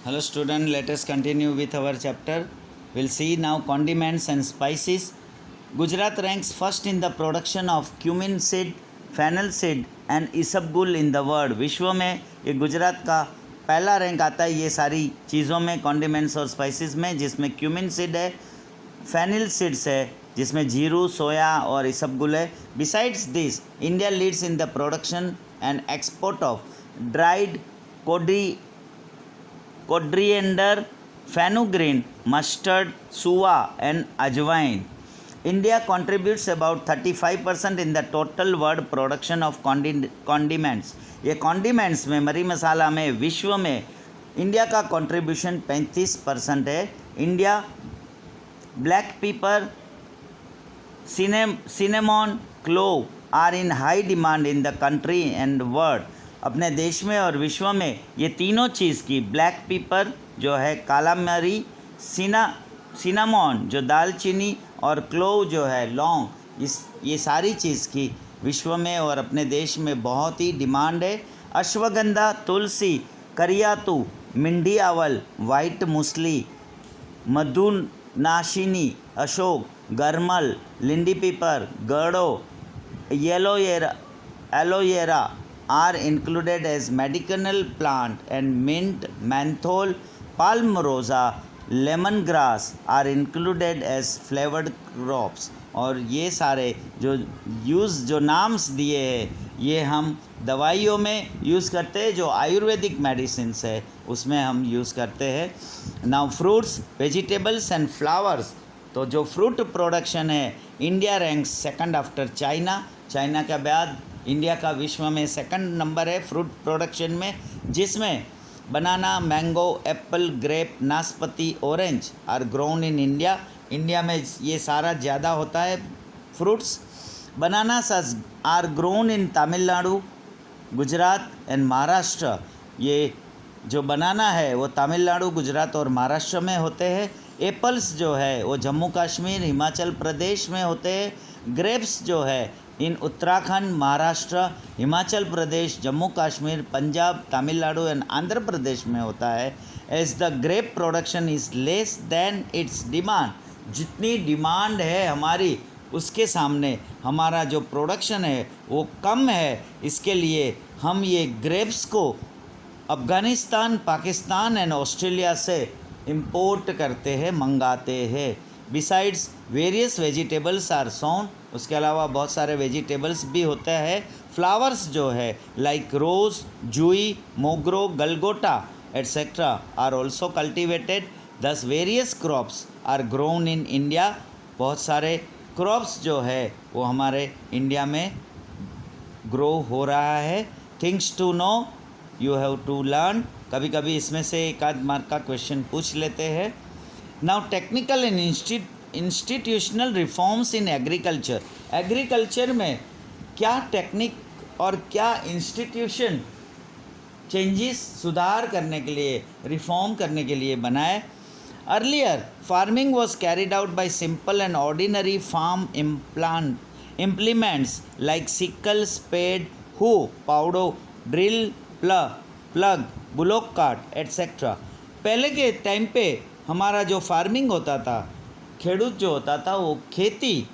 Hello student, let us continue with our chapter. We'll see now condiments and spices. Gujarat ranks first in the production of cumin seed, fennel seed and isabgul in the world. विश्व में ये गुजरात का पहला rank आता है ये सारी चीज़ों में, कॉन्डिमेंट्स और स्पाइसेस में, जिसमें क्यूमिन सीड है, फेनिल सीड्स है, जिसमें जीरू, सोया और इसबगुल है. Besides this India leads in the production and export of dried coriander, fenugreek, mustard, suwa and ajwain. India contributes about 35% in the total world production of condiments. ये condiments में, मरी मसाला में, विश्व में इंडिया का contribution 35% है. India black pepper, cinnamon, clove are in high demand in the country and world. अपने देश में और विश्व में ये तीनों चीज़ की, ब्लैक पीपर जो है काला मरी, सिनामॉन जो दालचीनी और क्लोव जो है लौंग, ये सारी चीज़ की विश्व में और अपने देश में बहुत ही डिमांड है. अश्वगंधा, तुलसी, करियातू, मिंडी आवल, white muesli, Madhunashini, Ashok, गरमल, Lindy पीपर, गड़ो, aloe vera are included as medicinal plant, and mint, menthol, palmarosa, lemongrass are included as flavored crops. और ये सारे जो नाम्स दिए हैं ये हम दवाइयों में यूज़ करते हैं, जो आयुर्वेदिक मेडिसिन्स है उसमें हम यूज़ करते हैं. Now fruits, vegetables and flowers. तो जो फ्रूट प्रोडक्शन है, India ranks second after China. China के बाद इंडिया का विश्व में सेकंड नंबर है फ्रूट प्रोडक्शन में, जिसमें बनाना, मैंगो, एप्पल, ग्रेप, नाशपाती, orange are grown in India. India में ये सारा ज़्यादा होता है fruits. Bananas are grown in Tamil Nadu, Gujarat and Maharashtra. ये जो बनाना है वो तमिलनाडु, गुजरात और महाराष्ट्र में होते हैं. एप्पल्स जो है वो जम्मू कश्मीर, हिमाचल प्रदेश में होते हैं. ग्रेप्स जो है इन उत्तराखंड, महाराष्ट्र, हिमाचल प्रदेश, जम्मू कश्मीर, पंजाब, तमिलनाडु एंड आंध्र प्रदेश में होता है. As the grape production is less than its demand. जितनी डिमांड है हमारी उसके सामने हमारा जो प्रोडक्शन है वो कम है. इसके लिए हम ये ग्रेप्स को अफ़गानिस्तान, पाकिस्तान एंड ऑस्ट्रेलिया से इम्पोर्ट करते हैं, मंगाते हैं. बिसाइड्स वेरियस वेजिटेबल्स आर सोन. उसके अलावा बहुत सारे वेजिटेबल्स भी होते हैं. फ्लावर्स जो है like rose, jui, mogro, galgota etcetera are also cultivated. Thus various crops are grown in India. बहुत सारे क्रॉप्स जो है वो हमारे इंडिया में ग्रो हो रहा है. Things to know, you have to learn. कभी कभी इसमें से एक आध मार्क का क्वेश्चन पूछ लेते हैं. Now technical and institutional reforms in agriculture. Agriculture में क्या टेक्निक और क्या इंस्टीट्यूशन चेंजेस, सुधार करने के लिए, रिफॉर्म करने के लिए बनाए. Earlier farming was carried out by simple and ordinary farm implements like sickle, spade, hoe, paudo, drill, plough, bullock cart etcetera. पहले के टाइम पे हमारा जो फार्मिंग होता था, खेडूत जो होता था वो खेती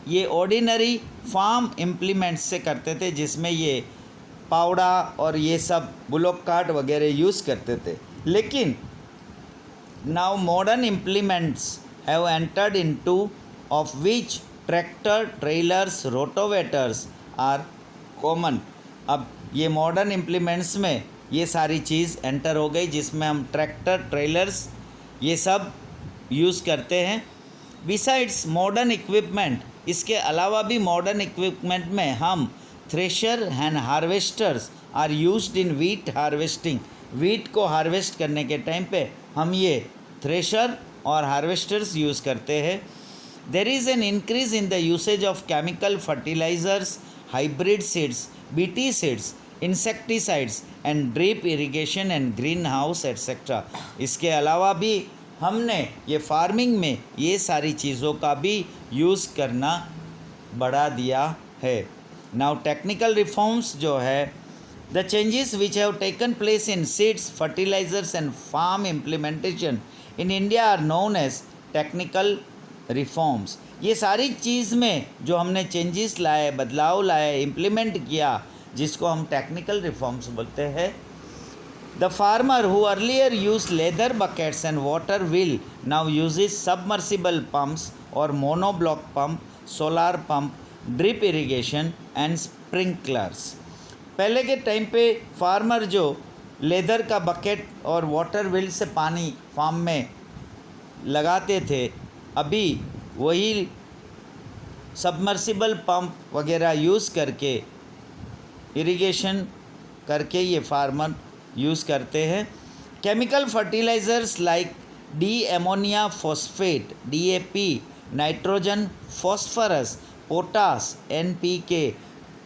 ये ऑर्डिनरी फार्म इम्प्लीमेंट्स से करते थे, जिसमें ये पावड़ा और ये सब बुलोक कार्ट वगैरह यूज़ करते थे. लेकिन now modern implements have entered into, of which tractor, trailers, rotavators are common. अब ये मॉडर्न इम्प्लीमेंट्स में ये सारी चीज़ एंटर हो गई, जिसमें हम ट्रैक्टर, ट्रेलर्स ये सब यूज़ करते हैं. बिसाइड्स मॉडर्न इक्विपमेंट, इसके अलावा भी मॉडर्न इक्विपमेंट में हम thresher and harvesters are used in wheat harvesting. Wheat को हार्वेस्ट करने के टाइम पे हम ये थ्रेशर और हार्वेस्टर्स यूज़ करते हैं. There is an increase in the usage of chemical fertilizers, hybrid seeds, BT seeds, insecticides and drip irrigation and green house etcetera. इसके अलावा भी हमने ये फार्मिंग में ये सारी चीज़ों का भी यूज़ करना बढ़ा दिया है. नाउ टेक्निकल रिफॉर्म्स जो है The changes which have taken place in seeds, fertilizers and farm implementation in India are known as technical reforms. ये सारी चीज़ में जो हमने चेंजेस लाए, बदलाव लाए, इम्प्लीमेंट किया, जिसको हम टेक्निकल रिफॉर्म्स बोलते हैं. The farmer who earlier used leather buckets and water wheel now uses submersible pumps or monoblock pump, solar pump, drip irrigation and sprinklers. पहले के टाइम पे फार्मर जो लेदर का बकेट और वाटर व्हील से पानी फार्म में लगाते थे, अभी वही सबमर्सिबल पंप वगैरह यूज़ करके इरिगेशन करके ये फार्मर यूज़ करते हैं. Chemical fertilizers like D ammonia phosphate, DAP, nitrogen, phosphorus, potash, NPK,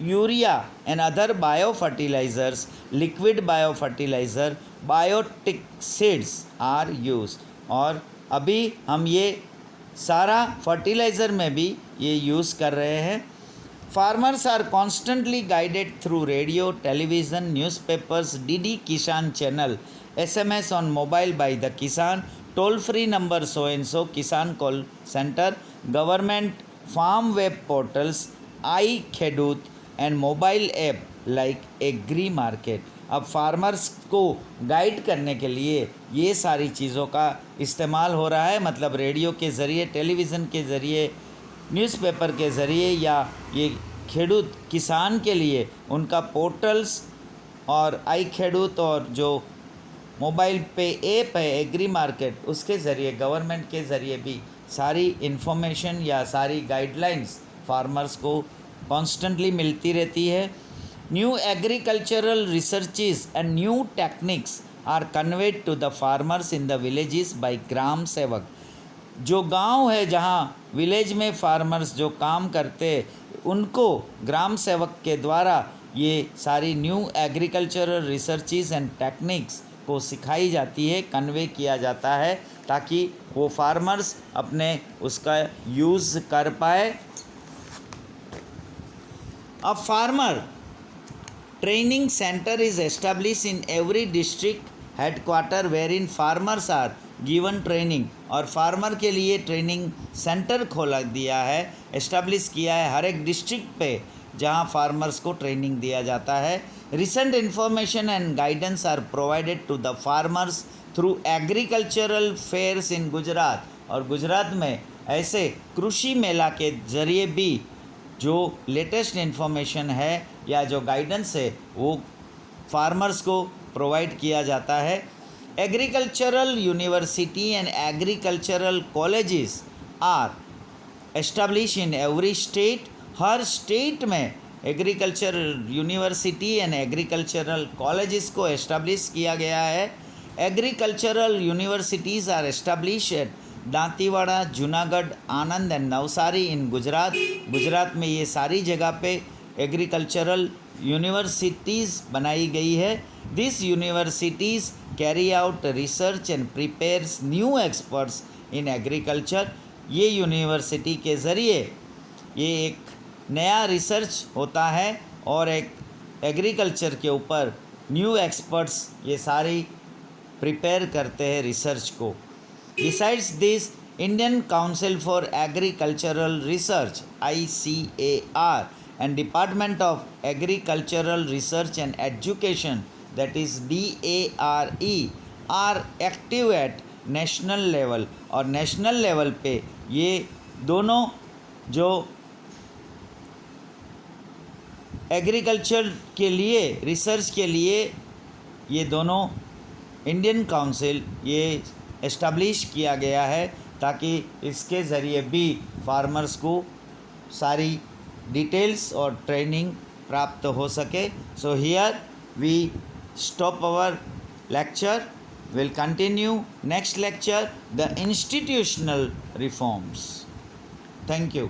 urea and other bio fertilizers, liquid bio fertilizer, biotic seeds are use. और अभी हम ये सारा फर्टिलाइज़र में भी ये यूज़ कर रहे हैं. Farmers are constantly guided through radio, television, newspapers, DD Kisan channel, SMS on mobile by the Kisan, toll-free number so-and-so, Kisan call center, government farm web portals, iKhedut and mobile app like Agri Market. अब farmers को guide करने के लिए ये सारी चीज़ों का इस्तेमाल हो रहा है, मतलब रेडियो के ज़रिए, टेलीविज़न के ज़रिए, न्यूज़पेपर के ज़रिए, या ये खेडूत किसान के लिए उनका पोर्टल्स और आई खेडूत और जो मोबाइल पे ऐप है एग्री मार्केट, उसके ज़रिए, गवर्नमेंट के ज़रिए भी सारी इन्फॉर्मेशन या सारी गाइडलाइंस फार्मर्स को कॉन्स्टेंटली मिलती रहती है. New agricultural researches and new techniques are conveyed to the farmers in the villages by gram sevak. जो गांव है, जहां विलेज में फार्मर्स जो काम करते, उनको ग्राम सेवक के द्वारा ये सारी new agricultural researches and techniques को सिखाई जाती है, कन्वे किया जाता है, ताकि वो फार्मर्स अपने उसका यूज़ कर पाए. A farmer training centre is establish in every district headquarter where in farmers are given training. और फार्मर के लिए ट्रेनिंग सेंटर खोला दिया है, एस्टेब्लिश किया है हर एक डिस्ट्रिक्ट पे, जहां फार्मर्स को ट्रेनिंग दिया जाता है. Recent information and guidance are provided to the farmers through agricultural fairs in Gujarat. और गुजरात में ऐसे कृषि मेला के ज़रिए भी जो लेटेस्ट इन्फॉर्मेशन है या जो गाइडेंस है वो फार्मर्स को प्रोवाइड किया जाता है. Agricultural university and agricultural colleges are established in every state. हर स्टेट में agriculture university and agricultural colleges को एस्टेब्लिश किया गया है. Agricultural universities are establish at Dantiwada, Junagadh, Anand and Navsari in Gujarat. Gujarat में ये सारी जगह पे एग्रीकल्चरल यूनिवर्सिटीज़ बनाई गई है. This universities carry out research and prepares new experts in agriculture. ये यूनिवर्सिटी के ज़रिए ये एक नया रिसर्च होता है और एक एग्रीकल्चर के ऊपर न्यू एक्सपर्ट्स ये सारी प्रिपेयर करते हैं रिसर्च को. Besides this, Indian council for agricultural research ICAR and Department of Agricultural Research and Education, that is DARE, are active at national level. और नेशनल लेवल पे ये दोनों जो एग्रीकल्चर के लिए, रिसर्च के लिए, ये दोनों इंडियन काउंसिल ये एस्टेब्लिश किया गया है, ताकि इसके ज़रिए भी फार्मर्स को सारी डिटेल्स और ट्रेनिंग प्राप्त हो सके. So here we stop our lecture. Will continue next lecture, the institutional reforms. Thank you.